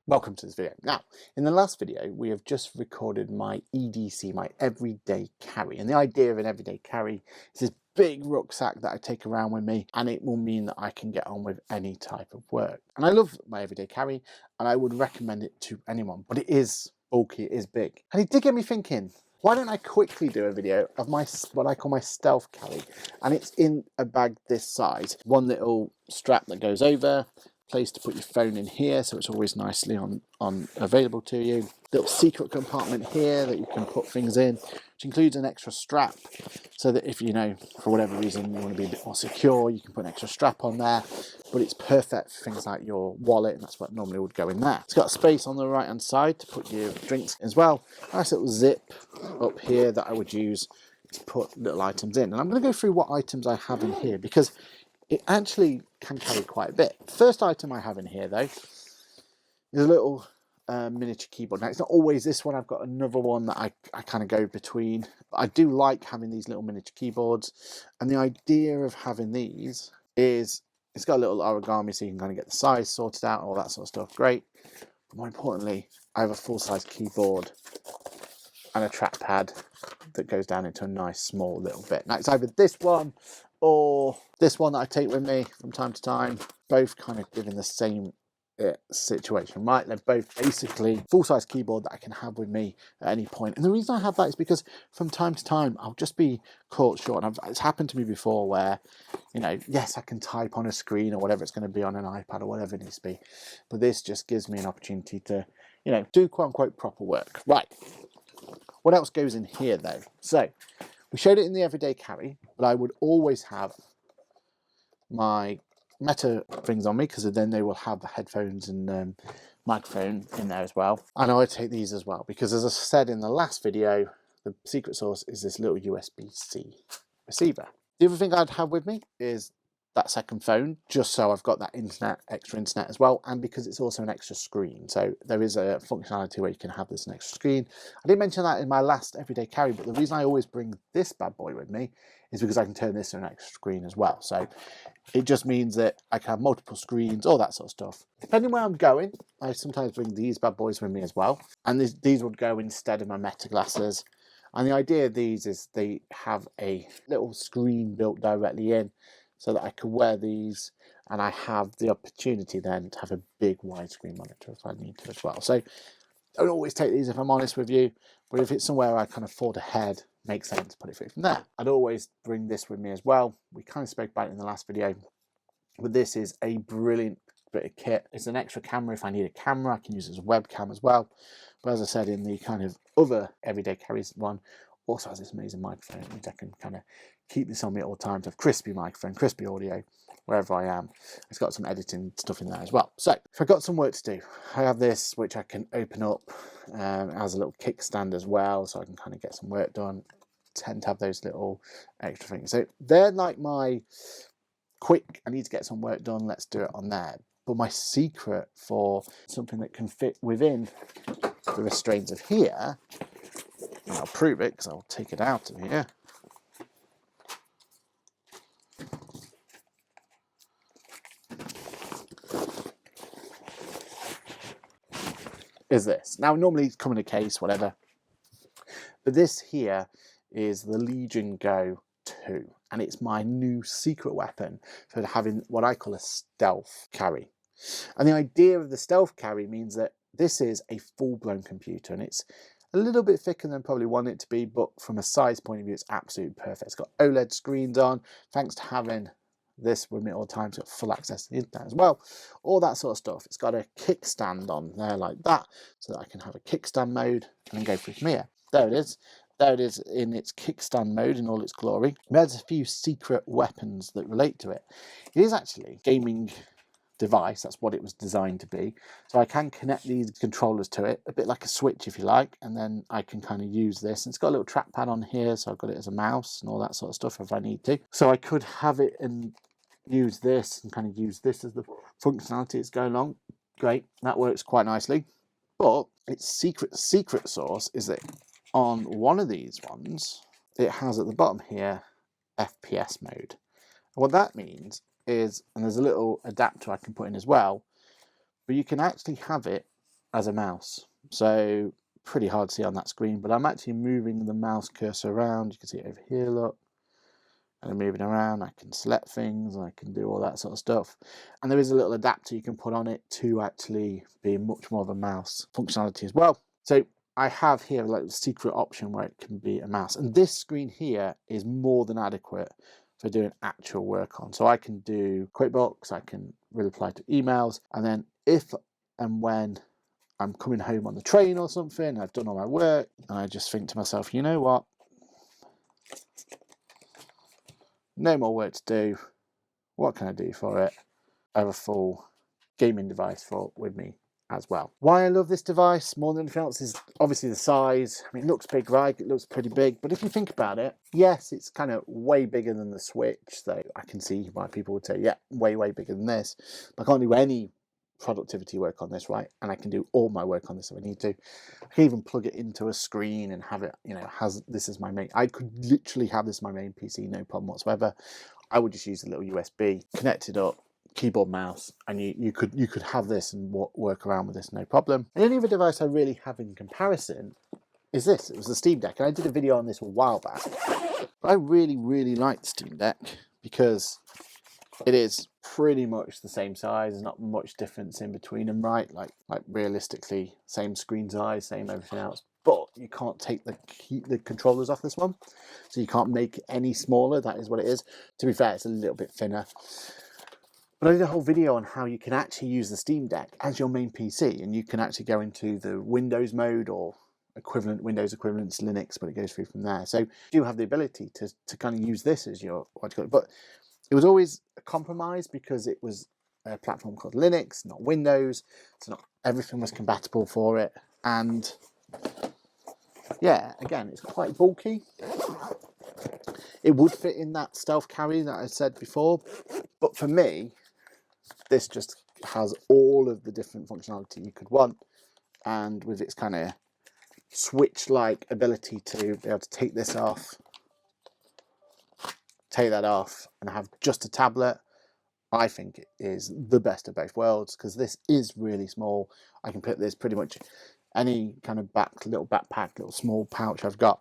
Welcome to this video. Now, in the last video, we have just recorded my EDC, my everyday carry. And the idea of an everyday carry is this big rucksack that I take around with me, and it will mean that I can get on with any type of work. And I love my everyday carry, and I would recommend it to anyone, but it is bulky, it is big. And it did get me thinking, why don't I quickly do a video of my what I call my stealth carry? And it's in a bag this size. One little strap that goes over, place to put your phone in here, so it's always nicely on available to you. Little secret compartment here that you can put things in, which includes an extra strap, so that if you know, for whatever reason, you want to be a bit more secure, you can put an extra strap on there. But it's perfect for things like your wallet, and that's what normally would go in there. It's got space on the right hand side to put your drinks as well. Nice little zip up here that I would use to put little items in. And I'm going to go through what items I have in here, because it actually can carry quite a bit. First item I have in here, though, is a little miniature keyboard. Now, it's not always this one. I've got another one that I kind of go between. But I do like having these little miniature keyboards. And the idea of having these is it's got a little origami, so you can kind of get the size sorted out, all that sort of stuff. Great. But more importantly, I have a full-size keyboard and a trackpad that goes down into a nice small little bit. Now, it's either this one or this one that I take with me from time to time, both kind of giving the same situation, right? They're both basically full-size keyboard that I can have with me at any point. And the reason I have that is because from time to time I'll just be caught short. And it's happened to me before where, you know, yes, I can type on a screen or whatever it's going to be on an iPad or whatever it needs to be, but this just gives me an opportunity to, you know, do quote-unquote proper work. Right. What else goes in here though? So we showed it in the everyday carry, but I would always have my Meta things on me, because then they will have the headphones and microphone in there as well. And I would take these as well, because as I said in the last video, the secret sauce is this little USB-C receiver. The other thing I'd have with me is that second phone, just so I've got that internet, extra internet as well, and because it's also an extra screen. So there is a functionality where you can have this an extra screen. I didn't mention that in my last everyday carry, but the reason I always bring this bad boy with me is because I can turn this to an extra screen as well. So it just means that I can have multiple screens, all that sort of stuff. Depending where I'm going, I sometimes bring these bad boys with me as well. And these would go instead of my Meta glasses. And the idea of these is they have a little screen built directly in, so that I can wear these and I have the opportunity then to have a big widescreen monitor if I need to as well. So I don't always take these if I'm honest with you, but if it's somewhere I can afford ahead, makes sense to put it through from there. I'd always bring this with me as well. We kind of spoke about it in the last video, but this is a brilliant bit of kit. It's an extra camera if I need a camera. I can use it as a webcam as well. But as I said in the kind of other everyday carries one, also has this amazing microphone, which I can kind of keep this on me at all times. Have crispy microphone, crispy audio, wherever I am. It's got some editing stuff in there as well. So if I've got some work to do, I have this, which I can open up. It has a little kickstand as well, so I can kind of get some work done. I tend to have those little extra things. So they're like my quick, I need to get some work done, let's do it on there. But my secret for something that can fit within the restraints of here, and I'll prove it because I'll take it out of here. Is this. Now, normally it's come in a case, whatever. But this here is the Legion Go 2. And it's my new secret weapon for having what I call a stealth carry. And the idea of the stealth carry means that this is a full-blown computer, and it's a little bit thicker than I probably want it to be, but from a size point of view, it's absolutely perfect. It's got OLED screens on, thanks to having this with me at all times. It's got full access to the internet as well, all that sort of stuff. It's got a kickstand on there like that, so that I can have a kickstand mode and then go through from here. There it is. There it is in its kickstand mode in all its glory. There's a few secret weapons that relate to it. It is actually a gaming device, that's what it was designed to be. So I can connect these controllers to it, a bit like a switch if you like, and then I can kind of use this. And it's got a little trackpad on here, so I've got it as a mouse and all that sort of stuff if I need to. So I could have it and use this and kind of use this as the functionality it's going along. Great, that works quite nicely. But its secret sauce is that on one of these ones, it has at the bottom here FPS mode. And what that means is, and there's a little adapter I can put in as well, but you can actually have it as a mouse. So pretty hard to see on that screen, but I'm actually moving the mouse cursor around. You can see it over here, look. And I'm moving around, I can select things, I can do all that sort of stuff. And there is a little adapter you can put on it to actually be much more of a mouse functionality as well. So I have here like the secret option where it can be a mouse. And this screen here is more than adequate for doing actual work on. So I can do QuickBooks, I can reply to emails, and then if and when I'm coming home on the train or something, I've done all my work, and I just think to myself, you know what? No more work to do. What can I do for it? I have a full gaming device with me as well. Why I love this device more than anything else is obviously the size. I mean, it looks big, right? It looks pretty big, but if you think about it, yes, it's kind of way bigger than the Switch, so I can see why people would say, yeah, way bigger than this. But I can't do any productivity work on this, right? And I can do all my work on this if I need to. I can even plug it into a screen and have it, you know, this is my main. I could literally have this as my main PC, no problem whatsoever. I would just use a little USB, connect it up, keyboard, mouse, and you could have this and work around with this, no problem. And the only other device I really have in comparison is this. It was the Steam Deck, and I did a video on this a while back. But I really like the Steam Deck because it is pretty much the same size. There's not much difference in between them, right? Like realistically, same screen size, same everything else. But you can't take the controllers off this one, so you can't make it any smaller. That is what it is. To be fair, it's a little bit thinner. But I did a whole video on how you can actually use the Steam Deck as your main PC, and you can actually go into the Windows mode or Windows equivalent to Linux, but it goes through from there. So you do have the ability to kind of use this as your, what do you call it? But it was always a compromise because it was a platform called Linux, not Windows, so not everything was compatible for it. And yeah, again, it's quite bulky. It would fit in that stealth carry that I said before, but for me, this just has all of the different functionality you could want, and with its kind of switch-like ability to be able to take this off, take that off, and have just a tablet, I think it is the best of both worlds, because this is really small. I can put this pretty much any kind of little backpack, little small pouch I've got,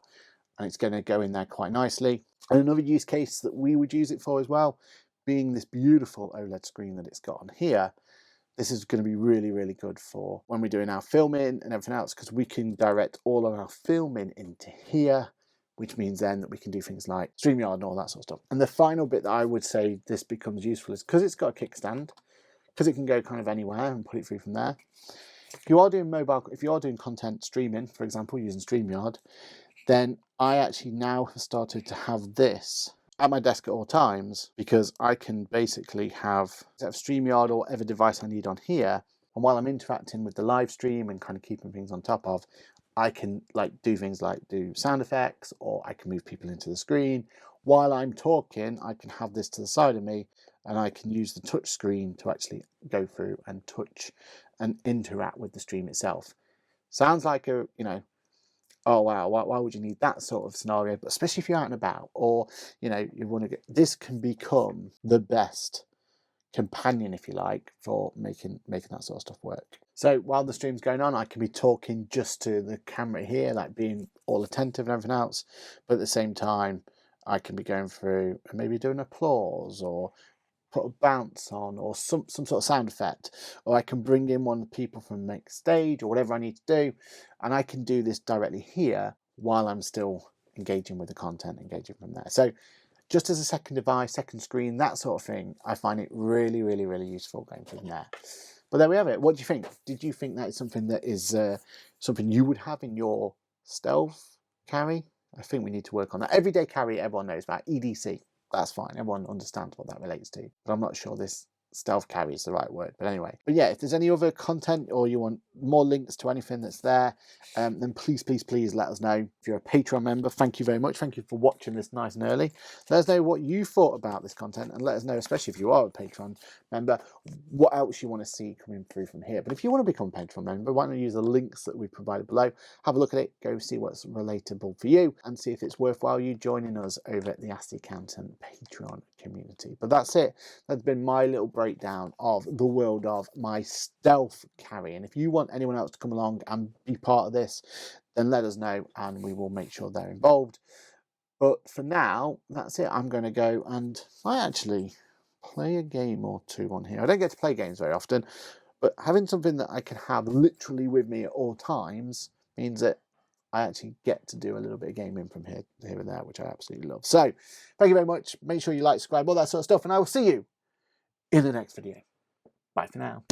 and it's going to go in there quite nicely. And another use case that we would use it for as well, being this beautiful OLED screen that it's got on here, this is going to be really good for when we're doing our filming and everything else, because we can direct all of our filming into here, which means then that we can do things like StreamYard and all that sort of stuff. And the final bit that I would say this becomes useful is because it's got a kickstand, because it can go kind of anywhere and put it through from there. If you are doing content streaming, for example, using StreamYard, then I actually now have started to have this at my desk at all times, because I can basically have StreamYard or whatever device I need on here, and while I'm interacting with the live stream and kind of keeping things on top of, I can do things like do sound effects, or I can move people into the screen. While I'm talking, I can have this to the side of me, and I can use the touch screen to actually go through and touch and interact with the stream itself. Sounds like a, oh wow, why would you need that sort of scenario? But especially if you're out and about, or you want to get, this can become the best companion, if you like, for making that sort of stuff work. So while the stream's going on, I can be talking just to the camera here, like being all attentive and everything else, but at the same time I can be going through and maybe doing applause, or put a bounce on, or some sort of sound effect, or I can bring in one of the people from the next stage, or whatever I need to do, and I can do this directly here while I'm still engaging with the content, engaging from there. So just as a second device, second screen, that sort of thing, I find it really useful going from there. But there we have it. What do you think? Did you think that is something that is something you would have in your stealth carry? I think we need to work on that. Everyday carry, everyone knows about. EDC, that's fine. Everyone understands what that relates to. But I'm not sure this stealth carry is the right word. But anyway, but yeah, if there's any other content or you want more links to anything that's there, then please let us know. If you're a Patreon member, thank you very much. Thank you for watching this nice and early. Let us know what you thought about this content, and let us know, especially if you are a Patreon member, what else you want to see coming through from here. But if you want to become a Patreon member, why don't you use the links that we've provided below, have a look at it, go see what's relatable for you, and see if it's worthwhile you joining us over at the Ask the Accountant Patreon community. But that's it. That's been my little breakdown of the world of my stealth carry. And if you want want anyone else to come along and be part of this, then let us know and we will make sure they're involved. But for now, that's it. I'm going to go and I actually play a game or two on here. I don't get to play games very often, but having something that I can have literally with me at all times means that I actually get to do a little bit of gaming from here and there, which I absolutely love. So thank you very much. Make sure you like, subscribe, all that sort of stuff, and I will see you in the next video. Bye for now.